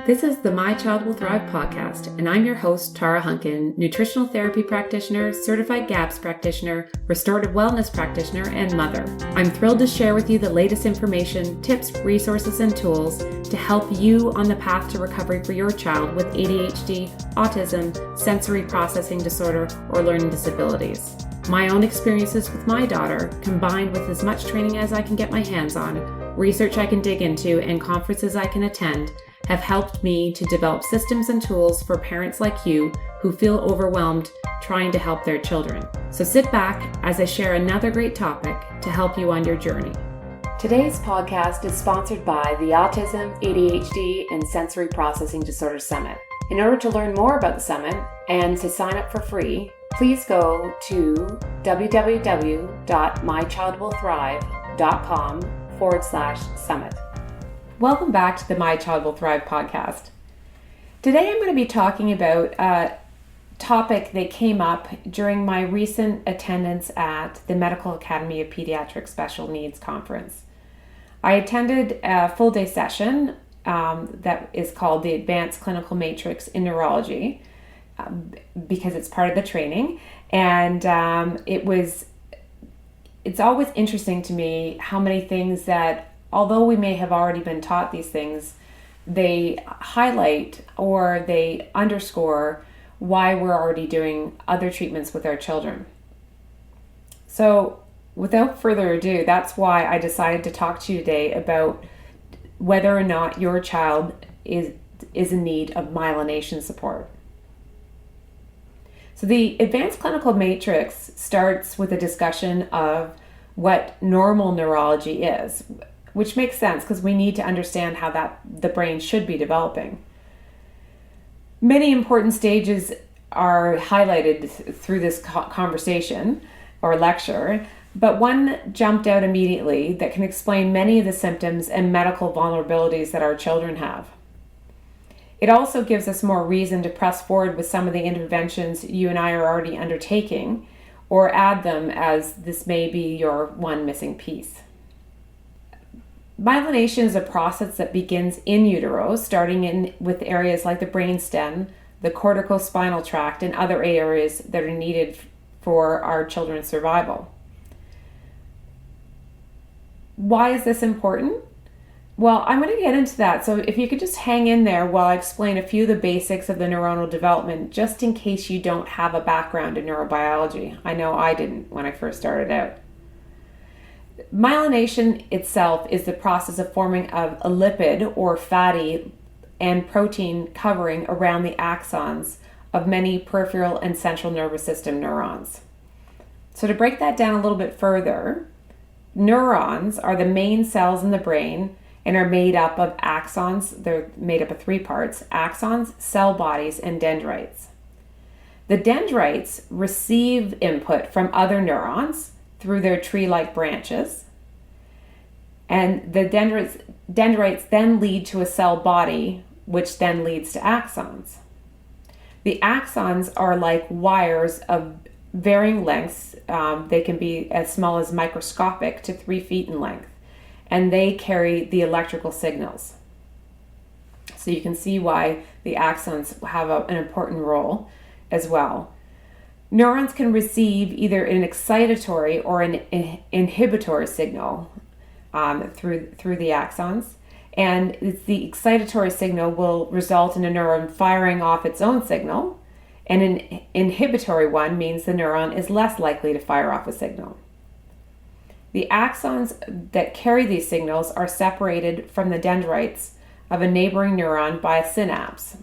This is the My Child Will Thrive podcast, and I'm your host, Tara Hunkin, nutritional therapy practitioner, certified GAPS practitioner, restorative wellness practitioner, and mother. I'm thrilled to share with you the latest information, tips, resources, and tools to help you on the path to recovery for your child with ADHD, autism, sensory processing disorder, or learning disabilities. My own experiences with my daughter, combined with as much training as I can get my hands on, research I can dig into, and conferences I can attend, have helped me to develop systems and tools for parents like you who feel overwhelmed trying to help their children. So sit back as I share another great topic to help you on your journey. Today's podcast is sponsored by the Autism, ADHD, and Sensory Processing Disorder Summit. In order to learn more about the summit and to sign up for free, please go to www.mychildwillthrive.com/summit. Welcome back to the My Child Will Thrive podcast. Today I'm going to be talking about a topic that came up during my recent attendance at the Medical Academy of Pediatric Special Needs Conference. I attended a full day session that is called the Advanced Clinical Matrix in Neurology because it's part of the training, and it's always interesting to me how many things that, although we may have already been taught these things, they highlight or they underscore why we're already doing other treatments with our children. So without further ado, that's why I decided to talk to you today about whether or not your child is in need of myelination support. So the Advanced Clinical Matrix starts with a discussion of what normal neurology is, which makes sense because we need to understand how the brain should be developing. Many important stages are highlighted through this conversation or lecture, but one jumped out immediately that can explain many of the symptoms and medical vulnerabilities that our children have. It also gives us more reason to press forward with some of the interventions you and I are already undertaking, or add them as this may be your one missing piece. Myelination is a process that begins in utero, starting with areas like the brainstem, the corticospinal tract, and other areas that are needed for our children's survival. Why is this important? Well, I'm going to get into that, so if you could just hang in there while I explain a few of the basics of the neuronal development, just in case you don't have a background in neurobiology. I know I didn't when I first started out. Myelination itself is the process of forming of a lipid or fatty and protein covering around the axons of many peripheral and central nervous system neurons. So to break that down a little bit further, neurons are the main cells in the brain and are made up of axons. They're made up of three parts: axons, cell bodies, and dendrites. The dendrites receive input from other neurons through their tree-like branches, and the dendrites then lead to a cell body, which then leads to axons. The axons are like wires of varying lengths. They can be as small as microscopic to 3 feet in length, and they carry the electrical signals. So you can see why the axons have an important role as well. Neurons can receive either an excitatory or an inhibitory signal through the axons, and the excitatory signal will result in a neuron firing off its own signal, and an inhibitory one means the neuron is less likely to fire off a signal. The axons that carry these signals are separated from the dendrites of a neighboring neuron by a synapse.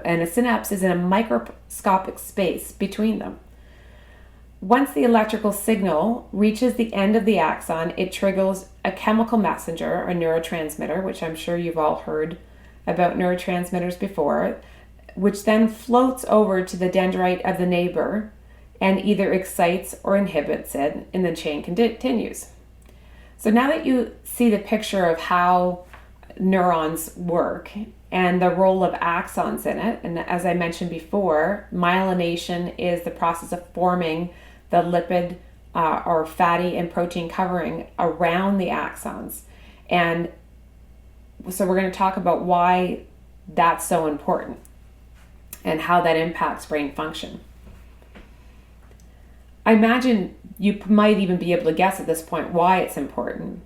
And a synapse is in a microscopic space between them. Once the electrical signal reaches the end of the axon, it triggers a chemical messenger, a neurotransmitter, which I'm sure you've all heard about neurotransmitters before, which then floats over to the dendrite of the neighbor and either excites or inhibits it, and the chain continues. So now that you see the picture of how neurons work and the role of axons in it, and as I mentioned before, myelination is the process of forming the lipid or fatty and protein covering around the axons. And So we're going to talk about why that's so important and how that impacts brain function. I imagine you might even be able to guess at this point why it's important.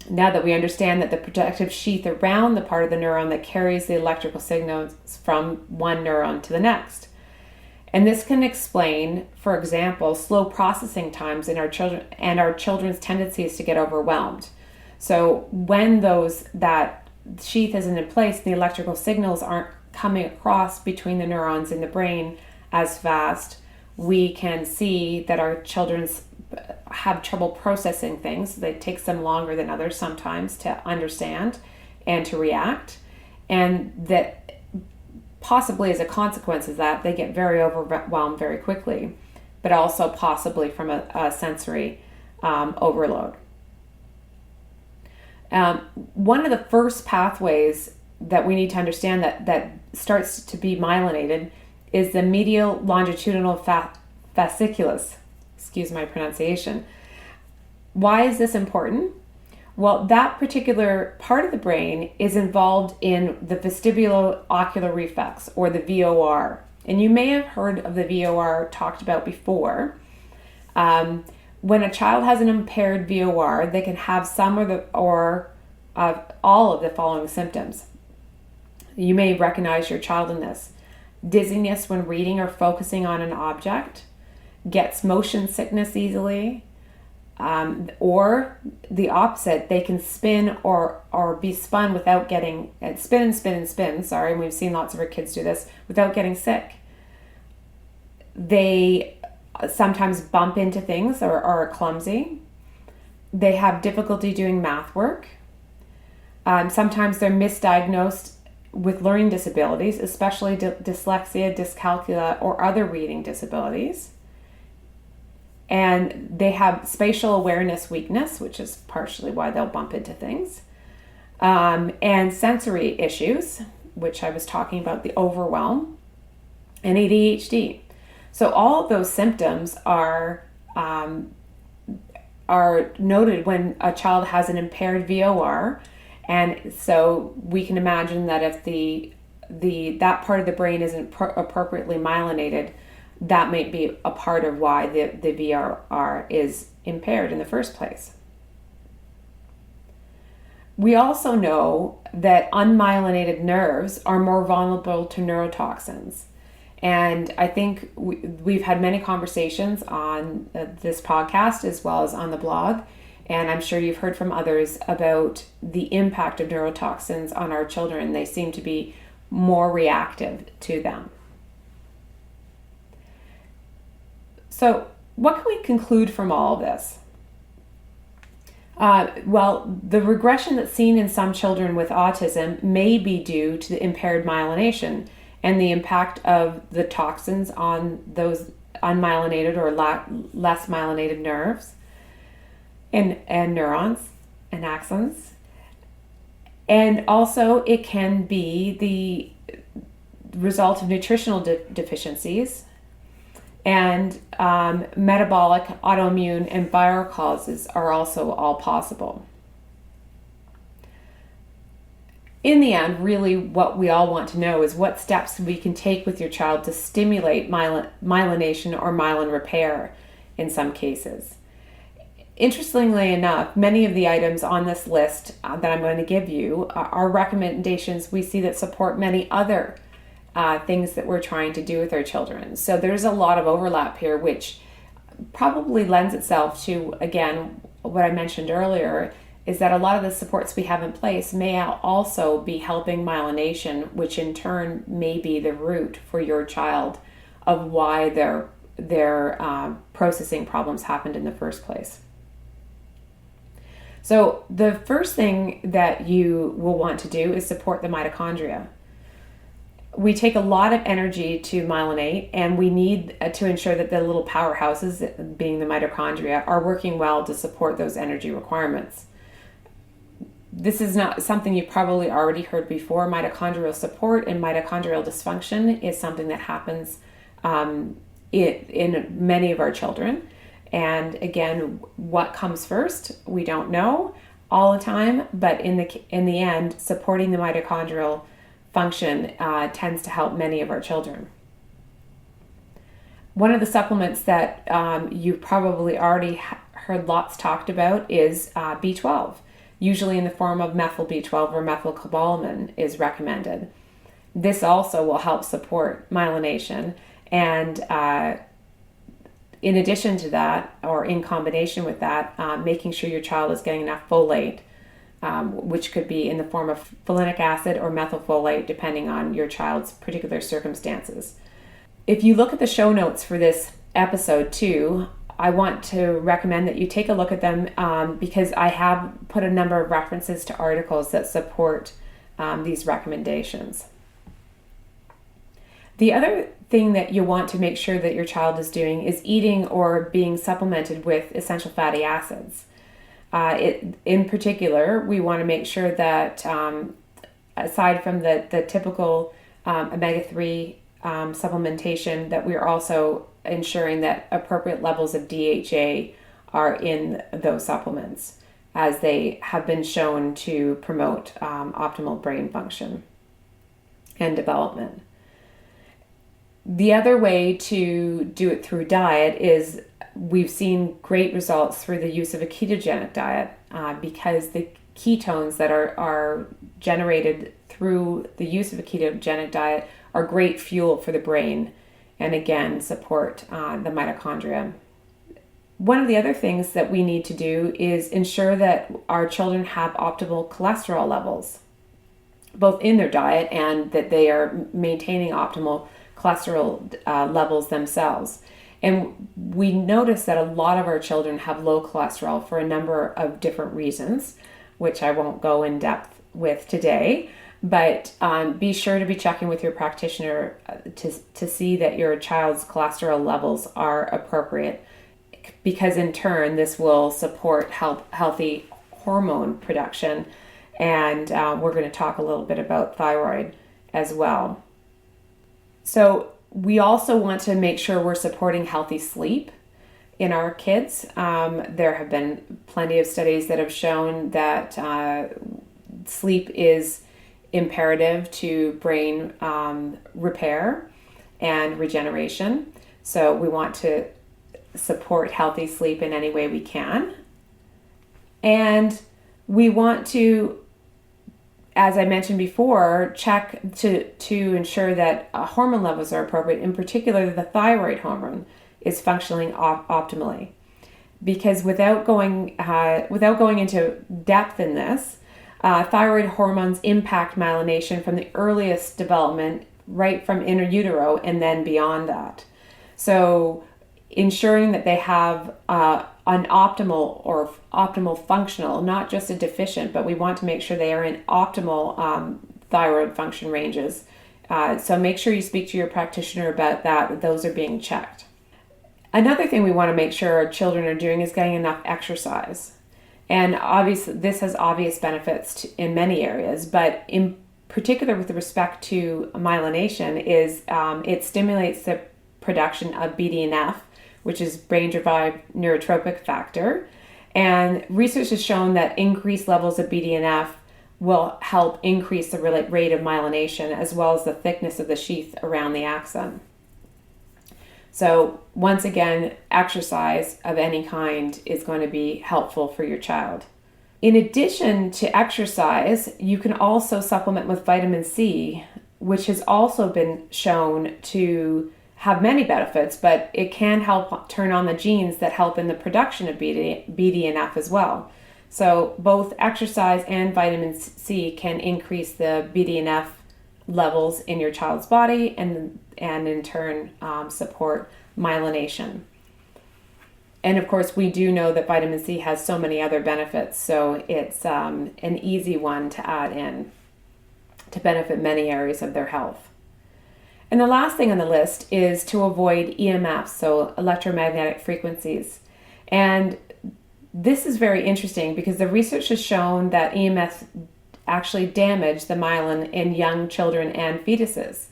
Now that we understand that the protective sheath around the part of the neuron that carries the electrical signals from one neuron to the next. And this can explain, for example, slow processing times in our children and our children's tendencies to get overwhelmed. So when that sheath isn't in place, the electrical signals aren't coming across between the neurons in the brain as fast, we can see that our children's have trouble processing things. It takes them longer than others sometimes to understand and to react. And that possibly as a consequence of that, they get very overwhelmed very quickly, but also possibly from a sensory overload. One of the first pathways that we need to understand that starts to be myelinated is the medial longitudinal fasciculus. Excuse my pronunciation. Why is this important? Well, that particular part of the brain is involved in the vestibulo-ocular reflex, or the VOR. And you may have heard of the VOR talked about before. When a child has an impaired VOR, they can have some or all of the following symptoms. You may recognize your child in this. Dizziness when reading or focusing on an object, gets motion sickness easily, or the opposite, they can spin or be spun without getting, spin, and we've seen lots of our kids do this, without getting sick. They sometimes bump into things or are clumsy. They have difficulty doing math work. Sometimes they're misdiagnosed with learning disabilities, especially dyslexia, dyscalculia, or other reading disabilities. And they have spatial awareness weakness, which is partially why they'll bump into things. And sensory issues, which I was talking about, the overwhelm, and ADHD. So all of those symptoms are noted when a child has an impaired VOR. And so we can imagine that if that part of the brain isn't appropriately myelinated, that might be a part of why the VOR is impaired in the first place. We also know that unmyelinated nerves are more vulnerable to neurotoxins. And I think we've had many conversations on this podcast as well as on the blog. And I'm sure you've heard from others about the impact of neurotoxins on our children. They seem to be more reactive to them. So what can we conclude from all of this? Well, the regression that's seen in some children with autism may be due to the impaired myelination and the impact of the toxins on those unmyelinated or less myelinated nerves and neurons and axons. And also it can be the result of nutritional deficiencies, and metabolic, autoimmune, and viral causes are also all possible. In the end, really what we all want to know is what steps we can take with your child to stimulate myelination or myelin repair in some cases. Interestingly enough, many of the items on this list that I'm going to give you are recommendations we see that support many other things that we're trying to do with our children. So there's a lot of overlap here, which probably lends itself to, again, what I mentioned earlier, is that a lot of the supports we have in place may also be helping myelination, which in turn may be the root for your child of why their processing problems happened in the first place. So the first thing that you will want to do is support the mitochondria. We take a lot of energy to myelinate, and we need to ensure that the little powerhouses, being the mitochondria, are working well to support those energy requirements. This is not something you've probably already heard before. Mitochondrial support and mitochondrial dysfunction is something that happens in many of our children. And again, what comes first, we don't know. all the time, but in the end, supporting the mitochondrial function tends to help many of our children. One of the supplements that you've probably already heard lots talked about is B12. Usually in the form of methyl B12 or methylcobalamin is recommended. This also will help support myelination, and in addition to that, or in combination with that, making sure your child is getting enough folate, which could be in the form of folinic acid or methylfolate, depending on your child's particular circumstances. If you look at the show notes for this episode too, I want to recommend that you take a look at them because I have put a number of references to articles that support these recommendations. The other thing that you want to make sure that your child is doing is eating or being supplemented with essential fatty acids. In particular, we want to make sure that aside from the typical omega-3 supplementation, that we're also ensuring that appropriate levels of DHA are in those supplements, as they have been shown to promote optimal brain function and development. The other way to do it through diet is we've seen great results through the use of a ketogenic diet because the ketones that are generated through the use of a ketogenic diet are great fuel for the brain and again support the mitochondria. One of the other things that we need to do is ensure that our children have optimal cholesterol levels, both in their diet and that they are maintaining optimal cholesterol levels themselves. And we notice that a lot of our children have low cholesterol for a number of different reasons, which I won't go in depth with today. But be sure to be checking with your practitioner to see that your child's cholesterol levels are appropriate, because in turn this will support healthy hormone production. And we're going to talk a little bit about thyroid as well. So we also want to make sure we're supporting healthy sleep in our kids. There have been plenty of studies that have shown that sleep is imperative to brain repair and regeneration. So we want to support healthy sleep in any way we can. And we want to, as I mentioned before, check to ensure that hormone levels are appropriate. In particular, the thyroid hormone is functioning optimally. Because without going into depth in this, thyroid hormones impact myelination from the earliest development, right from inner utero and then beyond that. So ensuring that they have an optimal functional, not just a deficient, but we want to make sure they are in optimal thyroid function ranges. So make sure you speak to your practitioner about that those are being checked. Another thing we want to make sure our children are doing is getting enough exercise. And obviously, this has obvious benefits in many areas, but in particular with respect to myelination is it stimulates the production of BDNF, which is brain-derived neurotrophic factor. And research has shown that increased levels of BDNF will help increase the rate of myelination as well as the thickness of the sheath around the axon. So once again, exercise of any kind is going to be helpful for your child. In addition to exercise, you can also supplement with vitamin C, which has also been shown to have many benefits, but it can help turn on the genes that help in the production of BDNF as well. So both exercise and vitamin C can increase the BDNF levels in your child's body and in turn support myelination. And of course, we do know that vitamin C has so many other benefits, so it's an easy one to add in to benefit many areas of their health. And the last thing on the list is to avoid EMFs, so electromagnetic frequencies. And this is very interesting because the research has shown that EMFs actually damage the myelin in young children and fetuses.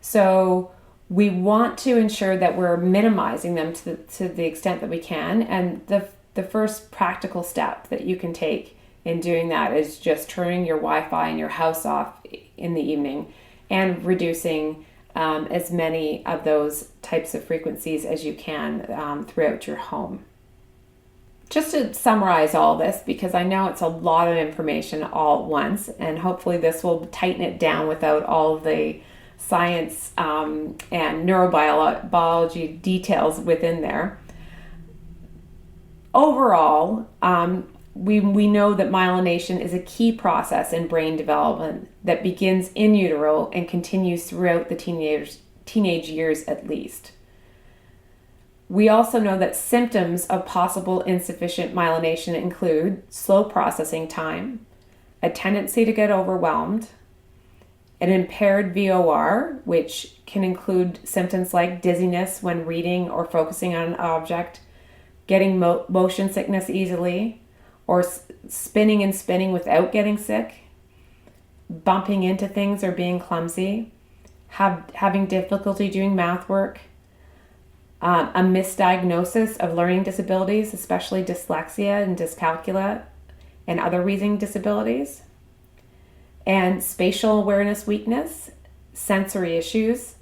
So we want to ensure that we're minimizing them to the extent that we can. And the first practical step that you can take in doing that is just turning your Wi-Fi in your house off in the evening and reducing as many of those types of frequencies as you can throughout your home. Just to summarize all this, because I know it's a lot of information all at once, and hopefully this will tighten it down without all the science and neurobiology details within there. Overall, we know that myelination is a key process in brain development that begins in utero and continues throughout the teenage years at least. We also know that symptoms of possible insufficient myelination include slow processing time, a tendency to get overwhelmed, an impaired VOR, which can include symptoms like dizziness when reading or focusing on an object, getting motion sickness easily, or spinning without getting sick, bumping into things or being clumsy, having difficulty doing math work, a misdiagnosis of learning disabilities, especially dyslexia and dyscalculia and other reading disabilities, and spatial awareness weakness, sensory issues,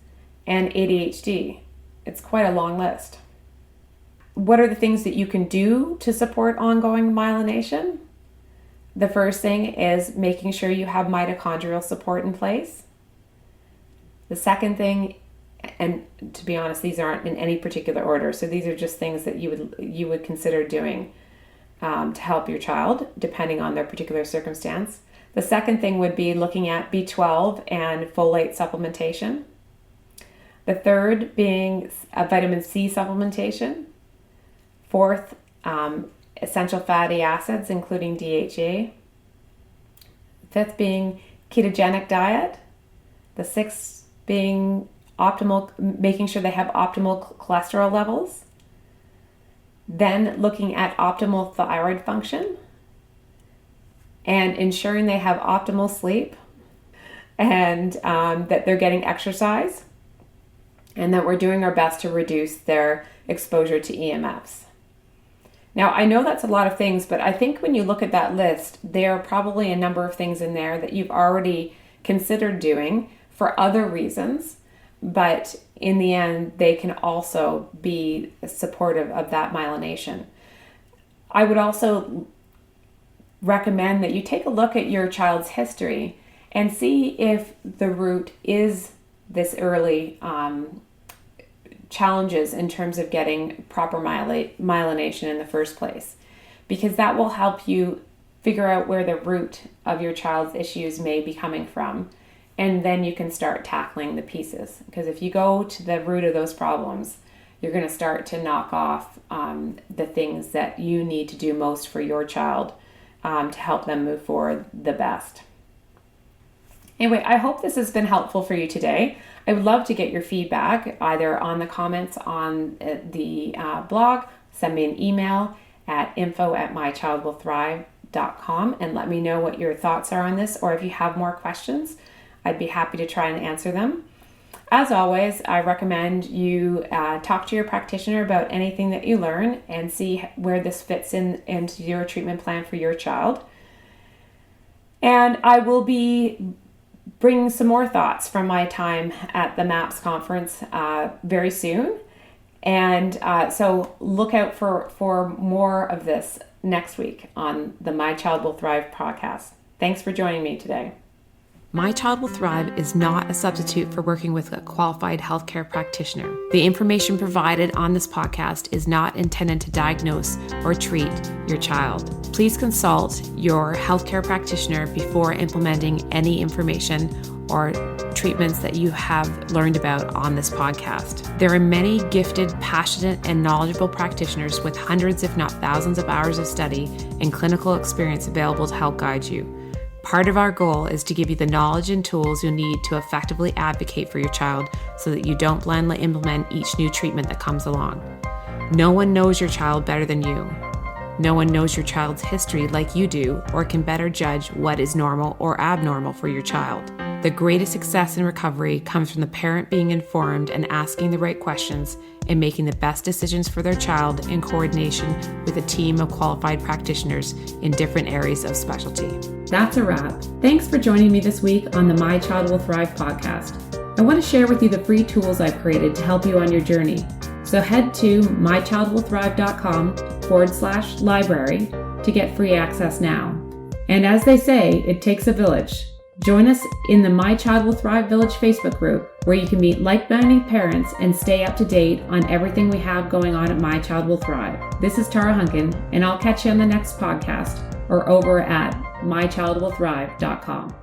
and ADHD. It's quite a long list. What are the things that you can do to support ongoing myelination? The first thing is making sure you have mitochondrial support in place. The second thing, and to be honest, these aren't in any particular order, so these are just things that you would consider doing to help your child, depending on their particular circumstance. The second thing would be looking at B12 and folate supplementation. The third being a vitamin C supplementation. Fourth, essential fatty acids, including DHA. Fifth being ketogenic diet. The sixth being making sure they have optimal cholesterol levels. Then looking at optimal thyroid function and ensuring they have optimal sleep and that they're getting exercise and that we're doing our best to reduce their exposure to EMFs. Now, I know that's a lot of things, but I think when you look at that list, there are probably a number of things in there that you've already considered doing for other reasons, but in the end, they can also be supportive of that myelination. I would also recommend that you take a look at your child's history and see if the root is this early challenges in terms of getting proper myelination in the first place, because that will help you figure out where the root of your child's issues may be coming from, and then you can start tackling the pieces. Because if you go to the root of those problems, you're going to start to knock off the things that you need to do most for your child to help them move forward the best. Anyway, I hope this has been helpful for you today. I would love to get your feedback either on the comments on the blog, send me an email at info@mychildwillthrive.com and let me know what your thoughts are on this, or if you have more questions, I'd be happy to try and answer them. As always, I recommend you talk to your practitioner about anything that you learn and see where this fits into your treatment plan for your child. And I will be bringing some more thoughts from my time at the MAPS conference very soon. And so look out for more of this next week on the My Child Will Thrive podcast. Thanks for joining me today. My Child Will Thrive is not a substitute for working with a qualified healthcare practitioner. The information provided on this podcast is not intended to diagnose or treat your child. Please consult your healthcare practitioner before implementing any information or treatments that you have learned about on this podcast. There are many gifted, passionate, and knowledgeable practitioners with hundreds, if not thousands, of hours of study and clinical experience available to help guide you. Part of our goal is to give you the knowledge and tools you'll need to effectively advocate for your child so that you don't blindly implement each new treatment that comes along. No one knows your child better than you. No one knows your child's history like you do or can better judge what is normal or abnormal for your child. The greatest success in recovery comes from the parent being informed and asking the right questions and making the best decisions for their child in coordination with a team of qualified practitioners in different areas of specialty. That's a wrap. Thanks for joining me this week on the My Child Will Thrive podcast. I want to share with you the free tools I've created to help you on your journey. So head to mychildwillthrive.com/library to get free access now. And as they say, it takes a village. Join us in the My Child Will Thrive Village Facebook group, where you can meet like-minded parents and stay up to date on everything we have going on at My Child Will Thrive. This is Tara Hunkin, and I'll catch you on the next podcast or over at mychildwillthrive.com.